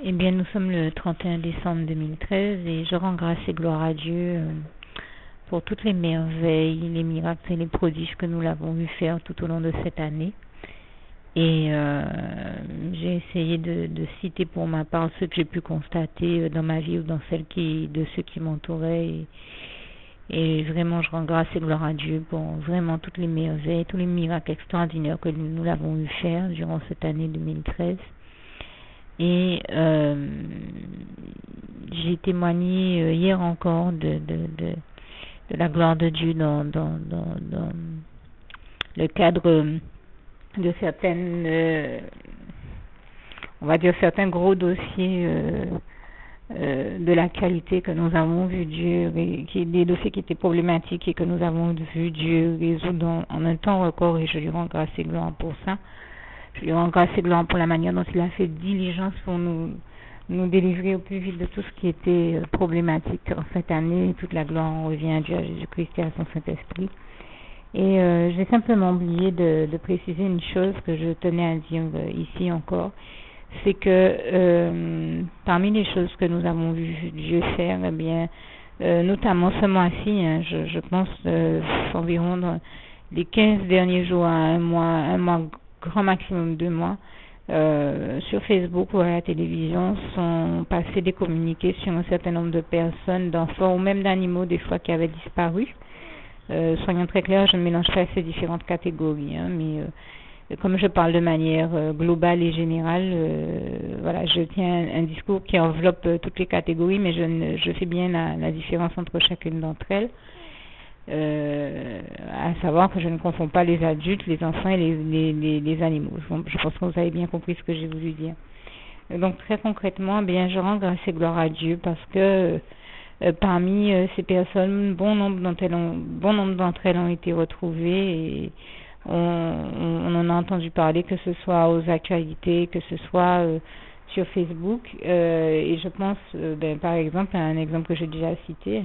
Eh bien, nous sommes le 31 décembre 2013 et je rends grâce et gloire à Dieu pour toutes les merveilles, les miracles et les prodiges que nous l'avons vu faire tout au long de cette année. Et j'ai essayé de citer pour ma part ce que j'ai pu constater dans ma vie ou dans celle de ceux qui m'entouraient. Et vraiment, je rends grâce et gloire à Dieu pour vraiment toutes les merveilles, tous les miracles extraordinaires que nous l'avons vu faire durant cette année 2013. Et j'ai témoigné hier encore de la gloire de Dieu dans le cadre de certaines, on va dire certains gros dossiers de l'actualité que nous avons vu Dieu, des dossiers qui étaient problématiques et que nous avons vu Dieu résoudre en un temps record, et je lui rends grâce et gloire pour ça. Je lui rends grâce et gloire pour la manière dont il a fait diligence pour nous délivrer au plus vite de tout ce qui était problématique en cette année. Toute la gloire en revient à Dieu, à Jésus-Christ et à son Saint-Esprit. Et j'ai simplement oublié de préciser une chose que je tenais à dire ici encore, c'est que parmi les choses que nous avons vu Dieu faire, eh bien, notamment ce mois-ci, je pense environ dans les 15 derniers jours à un mois grand maximum 2 mois, sur Facebook ou à la télévision sont passés des communiqués sur un certain nombre de personnes, d'enfants ou même d'animaux des fois qui avaient disparu. Soyons très clairs, je ne mélange pas ces différentes catégories, mais comme je parle de manière globale et générale, voilà, je tiens un discours qui enveloppe toutes les catégories, mais je fais bien la différence entre chacune d'entre elles. À savoir que je ne confonds pas les adultes, les enfants et les animaux. Je pense que vous avez bien compris ce que j'ai voulu dire. Donc très concrètement, bien, je rends grâce et gloire à Dieu parce que parmi ces personnes, bon nombre d'entre elles ont été retrouvées et on en a entendu parler, que ce soit aux actualités, que ce soit sur Facebook. Et je pense, par exemple, à un exemple que j'ai déjà cité,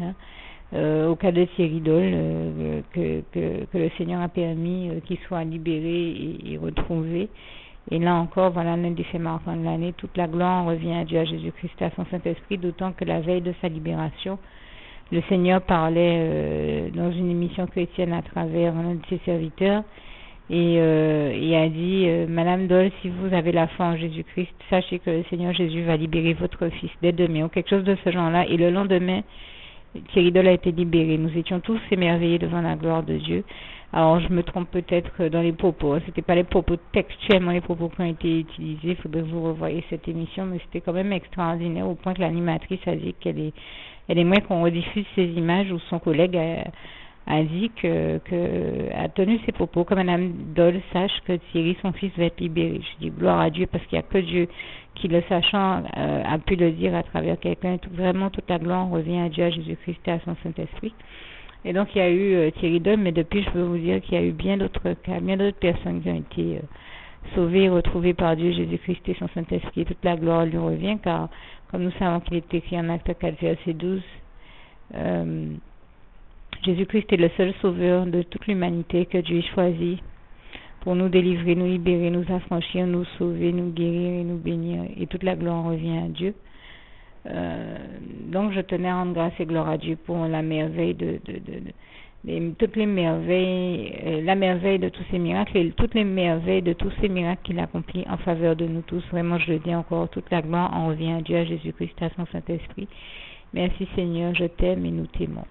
au cas de Thierry Dole, que le Seigneur a permis qu'il soit libéré et retrouvé. Et là encore, voilà l'un des faits marquants de l'année. Toute la gloire revient à Dieu, à Jésus-Christ, à son Saint-Esprit, d'autant que la veille de sa libération, le Seigneur parlait dans une émission chrétienne à travers un de ses serviteurs et il a dit Madame Dole, si vous avez la foi en Jésus-Christ, sachez que le Seigneur Jésus va libérer votre fils dès demain, ou quelque chose de ce genre-là. Et le lendemain, Thierry Dole a été libéré. Nous étions tous émerveillés devant la gloire de Dieu. Alors, je me trompe peut-être dans les propos. C'était pas les propos textuellement, les propos qui ont été utilisés. Il faudrait que vous revoyiez cette émission, mais c'était quand même extraordinaire au point que l'animatrice a dit qu'elle aimerait qu'on rediffuse ces images où son collègue a dit a tenu ses propos, que Madame Dole sache que Thierry, son fils, va être libéré. Je dis gloire à Dieu parce qu'il n'y a que Dieu qui, le sachant, a pu le dire à travers quelqu'un. Vraiment, toute la gloire revient à Dieu, à Jésus-Christ et à son Saint-Esprit. Et donc, il y a eu Thierry Dole, mais depuis, je peux vous dire qu'il y a eu bien d'autres cas, bien d'autres personnes qui ont été sauvées et retrouvées par Dieu, Jésus-Christ et son Saint-Esprit. Toute la gloire lui revient, car, comme nous savons qu'il est écrit en Acte 4, verset 12, Jésus-Christ est le seul sauveur de toute l'humanité que Dieu ait choisi pour nous délivrer, nous libérer, nous affranchir, nous sauver, nous guérir et nous bénir. Et toute la gloire revient à Dieu. Donc je tenais à rendre grâce et gloire à Dieu pour la merveille toutes les merveilles, la merveille de tous ces miracles et toutes les merveilles de tous ces miracles qu'il accomplit en faveur de nous tous. Vraiment, je le dis encore, toute la gloire en revient à Dieu, à Jésus-Christ, à son Saint-Esprit. Merci Seigneur, je t'aime et nous t'aimons.